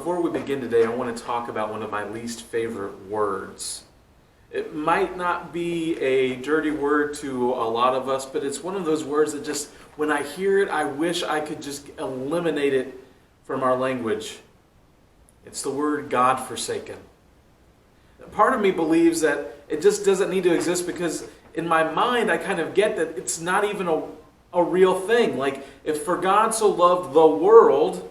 before we begin today, I want to talk about one of my least favorite words. It might not be a dirty word to a lot of us, but it's one of those words that just, when I hear it, I wish I could just eliminate it from our language. It's the word God-forsaken. Part of me believes that it just doesn't need to exist because in my mind I kind of get that it's not even a real thing. Like, if for God so loved the world,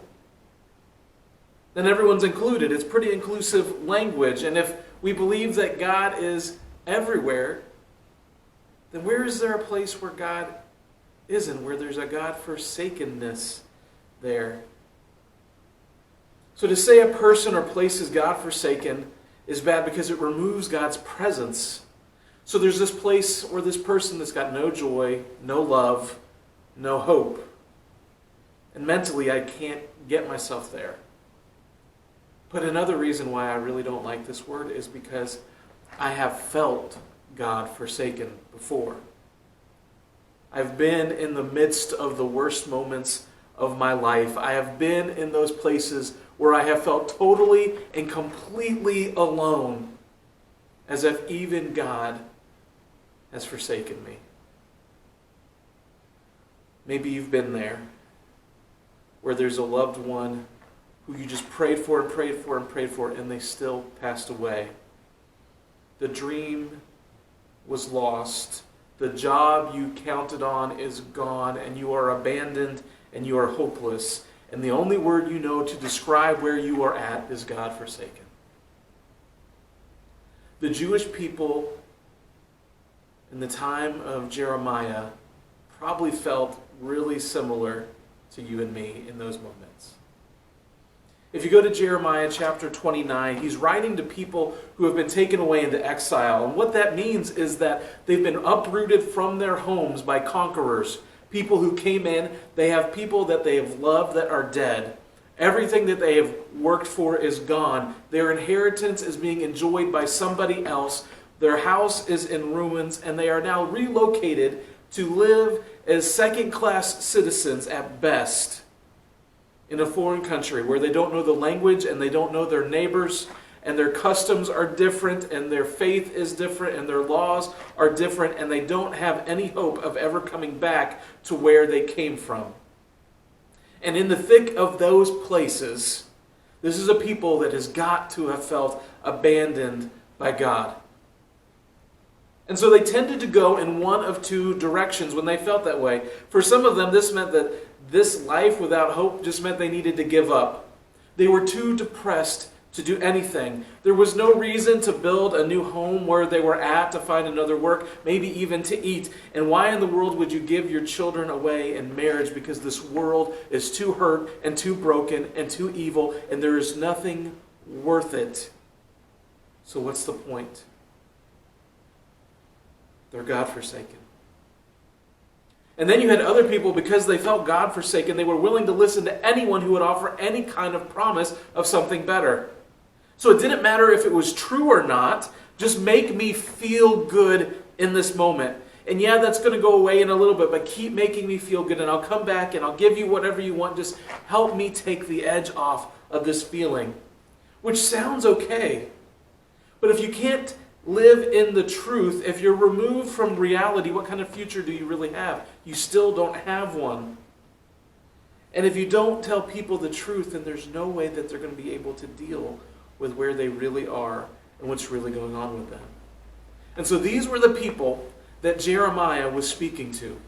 then everyone's included. It's pretty inclusive language. And if we believe that God is everywhere, then where is there a place where God isn't, where there's a God-forsakenness there? So to say a person or place is God-forsaken is bad because it removes God's presence. So there's this place or this person that's got no joy, no love, no hope. And mentally, I can't get myself there. But another reason why I really don't like this word is because I have felt God forsaken before. I've been in the midst of the worst moments of my life. I have been in those places where I have felt totally and completely alone, as if even God has forsaken me. Maybe you've been there, where there's a loved one who you just prayed for and prayed for and prayed for, and they still passed away. The dream was lost. The job you counted on is gone, and you are abandoned, and you are hopeless. And the only word you know to describe where you are at is God-forsaken. The Jewish people in the time of Jeremiah probably felt really similar to you and me in those moments. If you go to Jeremiah chapter 29, he's writing to people who have been taken away into exile. And what that means is that they've been uprooted from their homes by conquerors. People who came in, they have people that they have loved that are dead. Everything that they have worked for is gone. Their inheritance is being enjoyed by somebody else. Their house is in ruins, and they are now relocated to live as second-class citizens at best in a foreign country where they don't know the language and they don't know their neighbors, and their customs are different, and their faith is different, and their laws are different, and they don't have any hope of ever coming back to where they came from. And in the thick of those places, this is a people that has got to have felt abandoned by God. And so they tended to go in one of two directions when they felt that way. For some of them, this meant that this life without hope just meant they needed to give up. They were too depressed to do anything. There was no reason to build a new home where they were at, to find another work, maybe even to eat. And why in the world would you give your children away in marriage? Because this world is too hurt and too broken and too evil, and there is nothing worth it. So what's the point? They're God-forsaken. And then you had other people, because they felt God-forsaken, they were willing to listen to anyone who would offer any kind of promise of something better. So it didn't matter if it was true or not, just make me feel good in this moment. And yeah, that's going to go away in a little bit, but keep making me feel good, and I'll come back and I'll give you whatever you want. Just help me take the edge off of this feeling, which sounds okay. But if you can't live in the truth, if you're removed from reality, what kind of future do you really have? You still don't have one. And if you don't tell people the truth, then there's no way that they're going to be able to deal with where they really are and what's really going on with them. And so these were the people that Jeremiah was speaking to.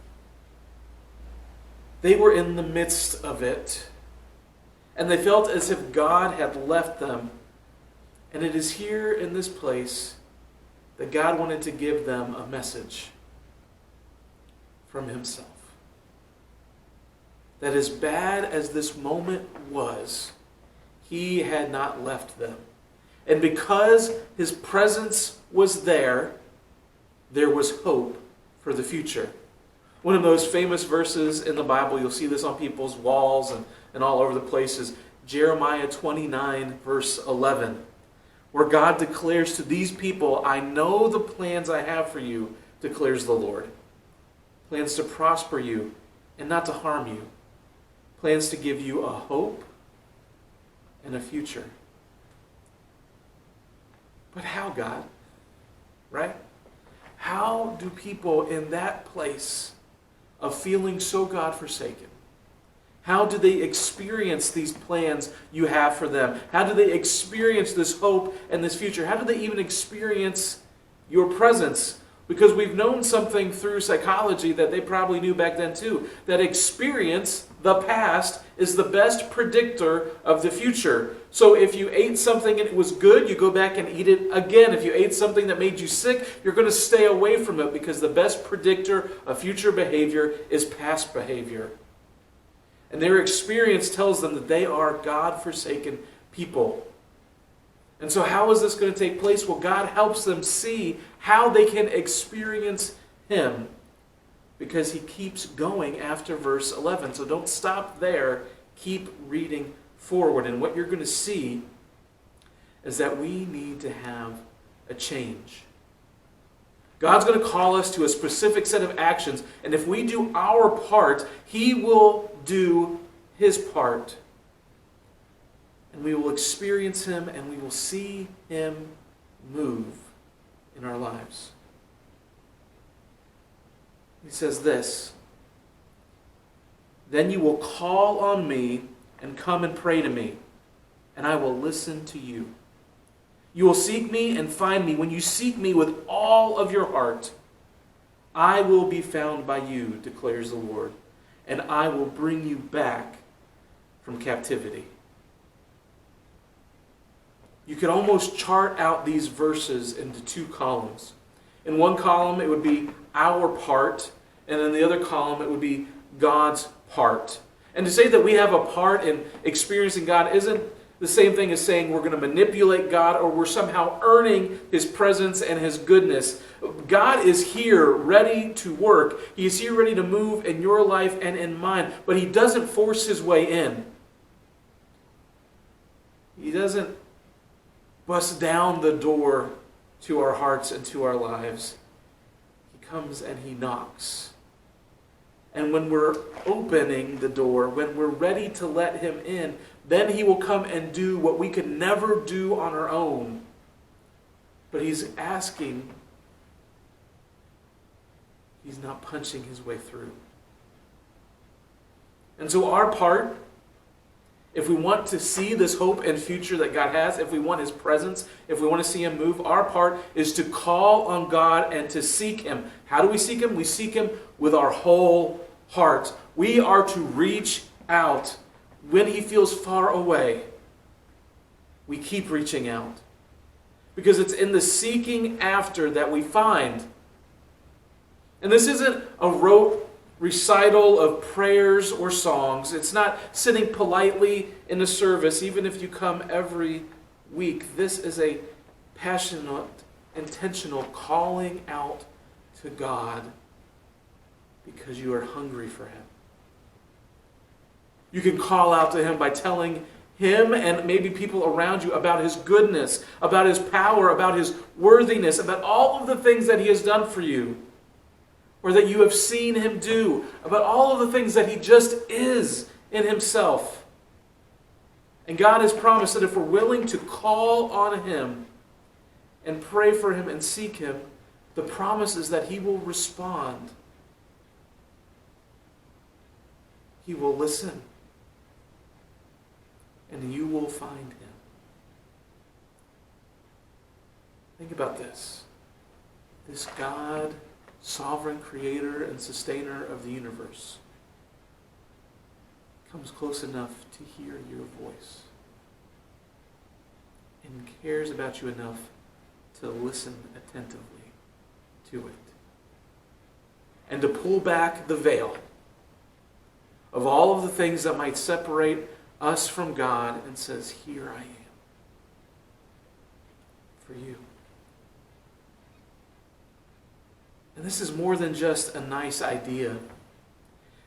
They were in the midst of it, and they felt as if God had left them. And it is here in this place that God wanted to give them a message from himself. That as bad as this moment was, he had not left them. And because his presence was there was hope for the future. One of those famous verses in the Bible, you'll see this on people's walls and all over the place, is Jeremiah 29, verse 11. Where God declares to these people, I know the plans I have for you, declares the Lord. Plans to prosper you and not to harm you. Plans to give you a hope and a future. But how, God? Right? How do people in that place of feeling so God-forsaken, how do they experience these plans you have for them? How do they experience this hope and this future? How do they even experience your presence? Because we've known something through psychology that they probably knew back then too, that experience, the past, is the best predictor of the future. So if you ate something and it was good, you go back and eat it again. If you ate something that made you sick, you're going to stay away from it, because the best predictor of future behavior is past behavior. And their experience tells them that they are God-forsaken people. And so how is this going to take place? Well, God helps them see how they can experience Him, because He keeps going after verse 11. So don't stop there. Keep reading forward. And what you're going to see is that we need to have a change. God's going to call us to a specific set of actions, and if we do our part, He will do His part. And we will experience Him, and we will see Him move in our lives. He says this, "Then you will call on me and come and pray to me, and I will listen to you. You will seek me and find me. When you seek me with all of your heart, I will be found by you, declares the Lord, and I will bring you back from captivity." You could almost chart out these verses into two columns. In one column, it would be our part, and in the other column, it would be God's part. And to say that we have a part in experiencing God isn't the same thing as saying we're going to manipulate God or we're somehow earning His presence and His goodness. God is here ready to work. He is here ready to move in your life and in mine, but He doesn't force His way in. He doesn't bust down the door to our hearts and to our lives. He comes and He knocks. And when we're opening the door, when we're ready to let Him in, then He will come and do what we could never do on our own. But He's asking. He's not punching His way through. And so our part, if we want to see this hope and future that God has, if we want His presence, if we want to see Him move, our part is to call on God and to seek Him. How do we seek Him? We seek Him with our whole heart. We are to reach out. When He feels far away, we keep reaching out. Because it's in the seeking after that we find. And this isn't a rote recital of prayers or songs. It's not sitting politely in a service, even if you come every week. This is a passionate, intentional calling out to God because you are hungry for Him. You can call out to Him by telling Him and maybe people around you about His goodness, about His power, about His worthiness, about all of the things that He has done for you, or that you have seen Him do, about all of the things that He just is in Himself. And God has promised that if we're willing to call on Him and pray for Him and seek Him, the promise is that He will respond. He will listen. And you will find Him. Think about this. This God, sovereign creator and sustainer of the universe, comes close enough to hear your voice and cares about you enough to listen attentively to it and to pull back the veil of all of the things that might separate us from God, and says, "Here I am for you." And this is more than just a nice idea.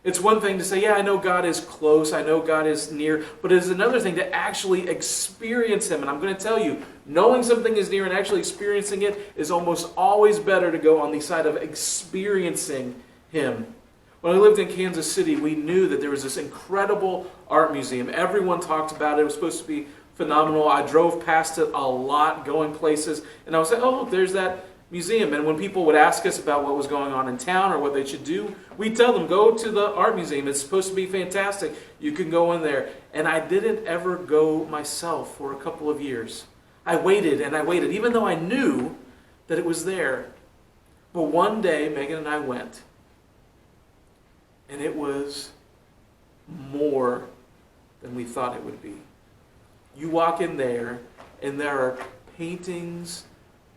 It's one thing to say, yeah, I know God is close, I know God is near, but it's another thing to actually experience Him. And I'm going to tell you, knowing something is near and actually experiencing it is almost always better to go on the side of experiencing Him. When I lived in Kansas City, we knew that there was this incredible art museum. Everyone talked about it. It was supposed to be phenomenal. I drove past it a lot, going places, and I would say, oh, there's that museum. And when people would ask us about what was going on in town or what they should do, we'd tell them, go to the art museum. It's supposed to be fantastic. You can go in there. And I didn't ever go myself for a couple of years. I waited and I waited, even though I knew that it was there. But one day, Megan and I went, and it was more than we thought it would be. You walk in there, and there are paintings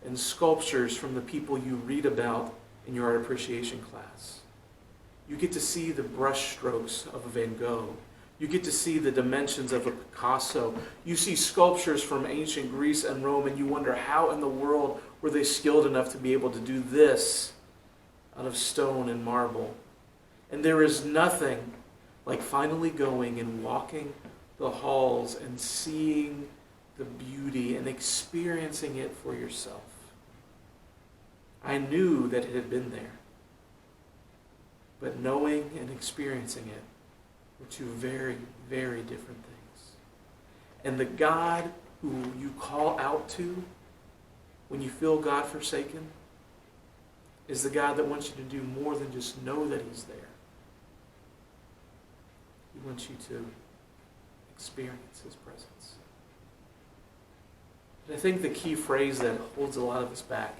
and sculptures from the people you read about in your art appreciation class. You get to see the brush strokes of a Van Gogh. You get to see the dimensions of a Picasso. You see sculptures from ancient Greece and Rome, and you wonder how in the world were they skilled enough to be able to do this out of stone and marble. And there is nothing like finally going and walking the halls and seeing the beauty and experiencing it for yourself. I knew that it had been there, but knowing and experiencing it were two very, very different things. And the God who you call out to when you feel God forsaken is the God that wants you to do more than just know that He's there. He wants you to experience His presence. And I think the key phrase that holds a lot of us back,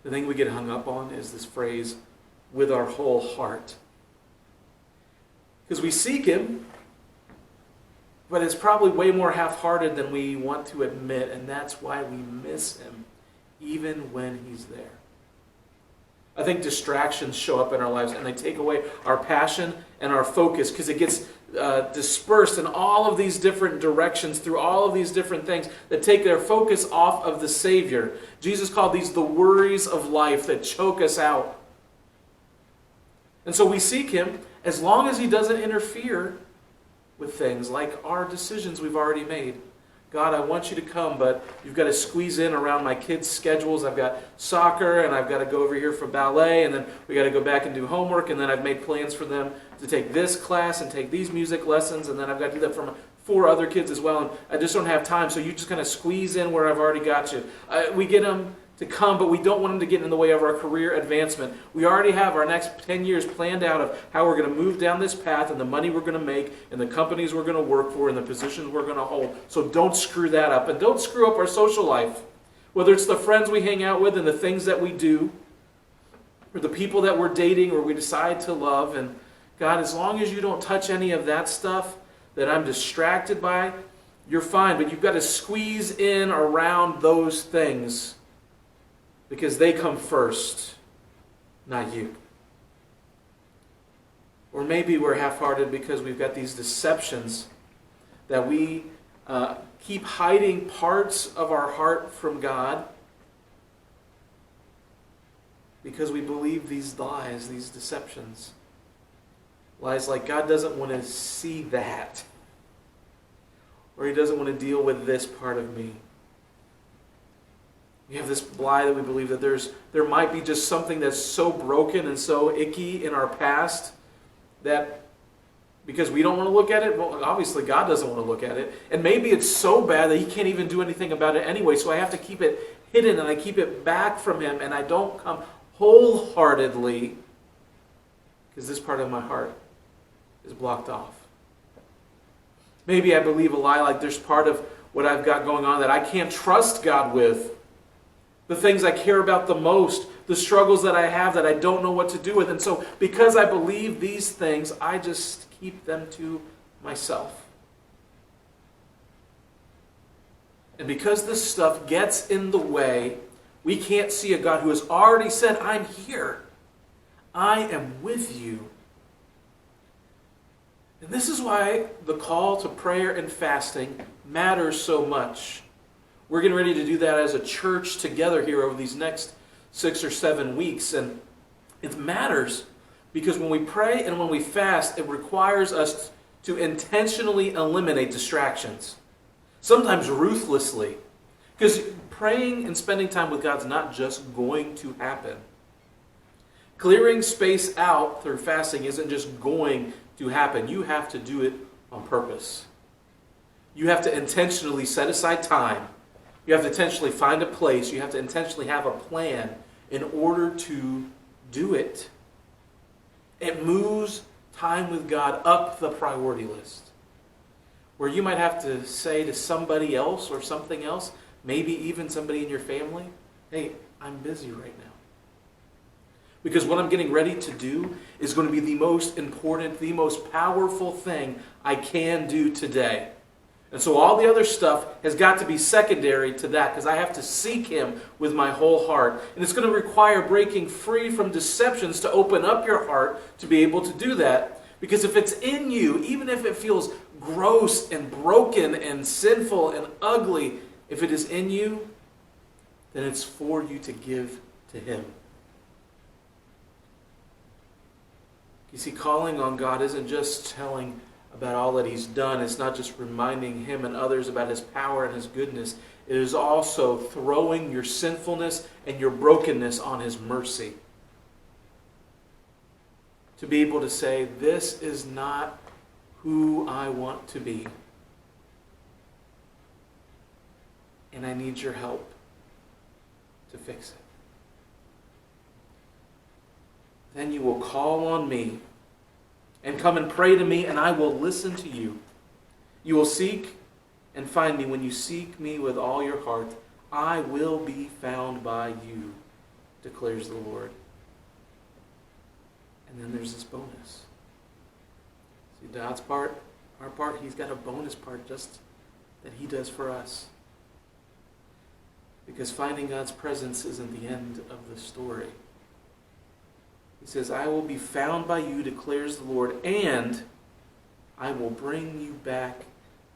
the thing we get hung up on, is this phrase, with our whole heart. Because we seek Him, but it's probably way more half-hearted than we want to admit, and that's why we miss Him, even when He's there. I think distractions show up in our lives, and they take away our passion and our focus, because it gets dispersed in all of these different directions, through all of these different things that take their focus off of the Savior. Jesus called these the worries of life that choke us out. And so we seek Him as long as He doesn't interfere with things like our decisions we've already made. God, I want you to come, but you've got to squeeze in around my kids' schedules. I've got soccer, and I've got to go over here for ballet, and then we got to go back and do homework, and then I've made plans for them to take this class and take these music lessons, and then I've got to do that for my 4 other kids as well, and I just don't have time, so you just kind of squeeze in where I've already got you. We get them to come, but we don't want them to get in the way of our career advancement. We already have our next 10 years planned out of how we're going to move down this path and the money we're going to make and the companies we're going to work for and the positions we're going to hold. So don't screw that up. And don't screw up our social life. Whether it's the friends we hang out with and the things that we do, or the people that we're dating or we decide to love. And God, as long as you don't touch any of that stuff that I'm distracted by, you're fine. But you've got to squeeze in around those things, because they come first, not you. Or maybe we're half-hearted because we've got these deceptions that we keep hiding parts of our heart from God because we believe these lies, these deceptions. Lies like God doesn't want to see that, or He doesn't want to deal with this part of me. We have this lie that we believe that there might be just something that's so broken and so icky in our past that because we don't want to look at it, well, obviously God doesn't want to look at it. And maybe it's so bad that He can't even do anything about it anyway, so I have to keep it hidden and I keep it back from Him and I don't come wholeheartedly because this part of my heart is blocked off. Maybe I believe a lie like there's part of what I've got going on that I can't trust God with. The things I care about the most, the struggles that I have that I don't know what to do with. And so because I believe these things, I just keep them to myself. And because this stuff gets in the way, we can't see a God who has already said, I'm here. I am with you. And this is why the call to prayer and fasting matters so much. We're getting ready to do that as a church together here over these next 6 or 7 weeks. And it matters because when we pray and when we fast, it requires us to intentionally eliminate distractions. Sometimes ruthlessly. Because praying and spending time with God is not just going to happen. Clearing space out through fasting isn't just going to happen. You have to do it on purpose. You have to intentionally set aside time. You have to intentionally find a place. You have to intentionally have a plan in order to do it. It moves time with God up the priority list. Where you might have to say to somebody else or something else, maybe even somebody in your family, hey, I'm busy right now. Because what I'm getting ready to do is going to be the most important, the most powerful thing I can do today. And so all the other stuff has got to be secondary to that, because I have to seek Him with my whole heart. And it's going to require breaking free from deceptions to open up your heart to be able to do that. Because if it's in you, even if it feels gross and broken and sinful and ugly, if it is in you, then it's for you to give to Him. You see, calling on God isn't just telling about all that He's done. It's not just reminding Him and others about His power and His goodness. It is also throwing your sinfulness and your brokenness on His mercy. To be able to say, this is not who I want to be. And I need your help to fix it. Then you will call on me and come and pray to me, and I will listen to you. You will seek and find me when you seek me with all your heart. I will be found by you, declares the Lord. And then there's this bonus. See, God's part, our part, He's got a bonus part just that He does for us. Because finding God's presence isn't the end of the story. He says, I will be found by you, declares the Lord, and I will bring you back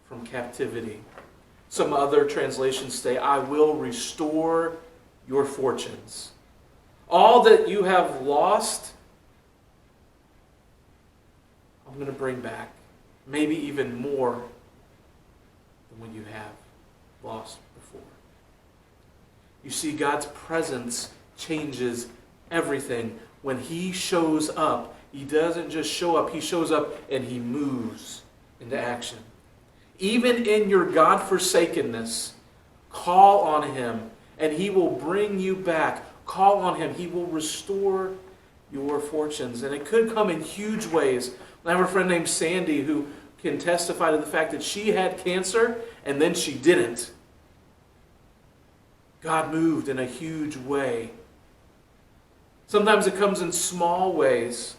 from captivity. Some other translations say, I will restore your fortunes. All that you have lost, I'm going to bring back. Maybe even more than what you have lost before. You see, God's presence changes everything. When He shows up, He doesn't just show up, He shows up and He moves into action. Even in your God-forsakenness, call on Him and He will bring you back. Call on Him. He will restore your fortunes. And it could come in huge ways. I have a friend named Sandy who can testify to the fact that she had cancer and then she didn't. God moved in a huge way. Sometimes it comes in small ways,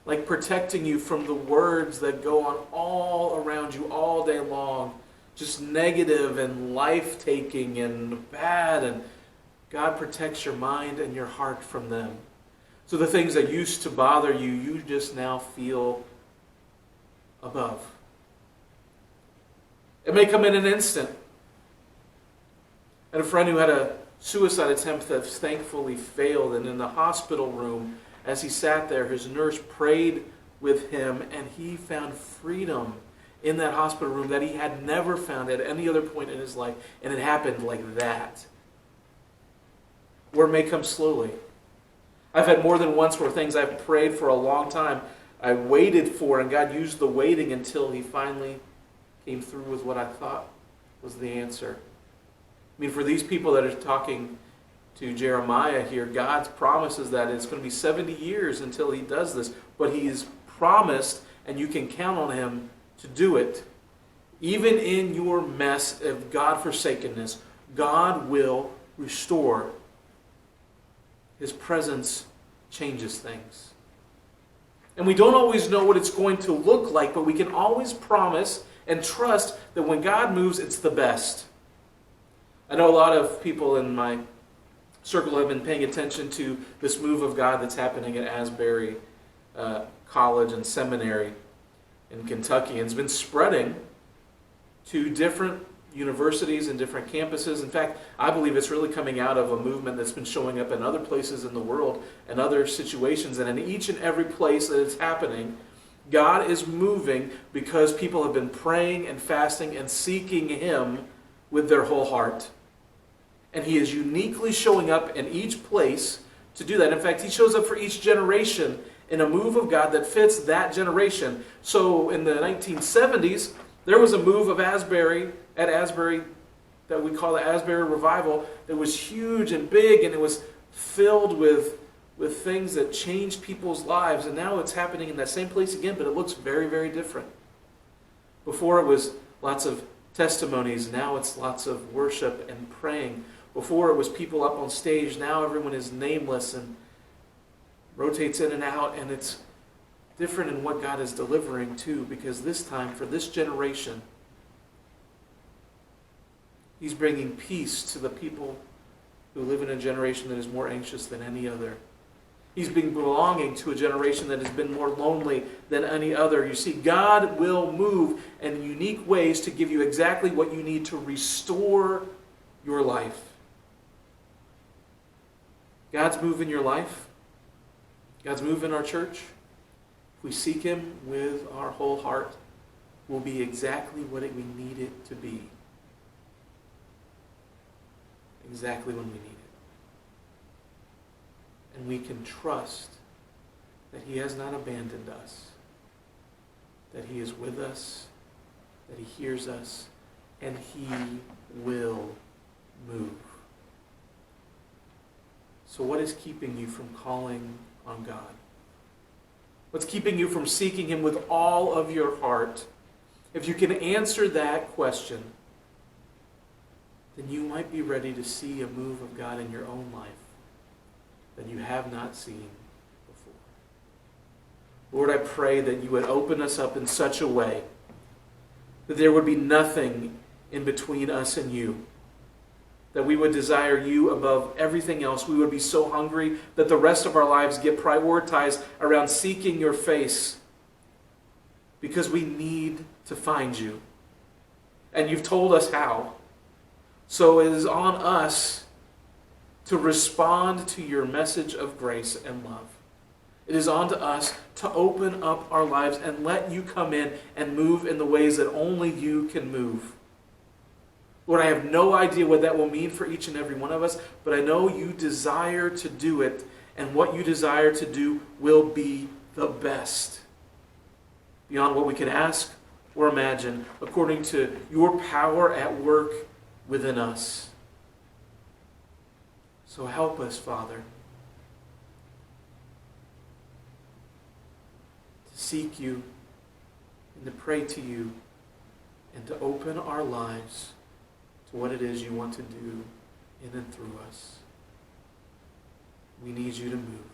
like protecting you from the words that go on all around you all day long, just negative and life-taking and bad, and God protects your mind and your heart from them. So the things that used to bother you, you just now feel above. It may come in an instant. I had a friend who had a suicide attempt that thankfully failed, and in the hospital room, as he sat there, his nurse prayed with him, and he found freedom in that hospital room that he had never found at any other point in his life, and it happened like that. Or it may come slowly. I've had more than once where things I've prayed for a long time, I waited for, and God used the waiting until He finally came through with what I thought was the answer. I mean, for these people that are talking to Jeremiah here, God's promises that it's going to be 70 years until He does this. But He's promised, and you can count on Him to do it. Even in your mess of God-forsakenness, God will restore. His presence changes things. And we don't always know what it's going to look like, but we can always promise and trust that when God moves, it's the best. I know a lot of people in my circle have been paying attention to this move of God that's happening at Asbury College and Seminary in Kentucky. And it's been spreading to different universities and different campuses. In fact, I believe it's really coming out of a movement that's been showing up in other places in the world and other situations. And in each and every place that it's happening, God is moving because people have been praying and fasting and seeking Him with their whole heart. And He is uniquely showing up in each place to do that. In fact, He shows up for each generation in a move of God that fits that generation. So in the 1970s, There was a move of Asbury, at Asbury, that we call the Asbury Revival, that was huge and big, and it was filled with things that changed people's lives. And now it's happening in that same place again, but it looks very, very different. Before it was lots of testimonies, now it's lots of worship and praying. Before it was people up on stage, now everyone is nameless and rotates in and out, and it's different in what God is delivering too, because this time, for this generation, He's bringing peace to the people who live in a generation that is more anxious than any other. He's been belonging to a generation that has been more lonely than any other. You see, God will move in unique ways to give you exactly what you need to restore your life. God's move in your life, God's move in our church, if we seek Him with our whole heart, will be exactly what we need it to be. Exactly when we need it. And we can trust that He has not abandoned us, that He is with us, that He hears us, and He will move. So what is keeping you from calling on God? What's keeping you from seeking Him with all of your heart? If you can answer that question, then you might be ready to see a move of God in your own life that you have not seen before. Lord, I pray that you would open us up in such a way that there would be nothing in between us and you, that we would desire you above everything else. We would be so hungry that the rest of our lives get prioritized around seeking your face, because we need to find you. And you've told us how. So it is on us to respond to your message of grace and love. It is on to us to open up our lives and let you come in and move in the ways that only you can move. Lord, I have no idea what that will mean for each and every one of us, but I know you desire to do it, and what you desire to do will be the best, beyond what we can ask or imagine, according to your power at work within us. So help us, Father, to seek you and to pray to you and to open our lives to what it is you want to do in and through us. We need you to move.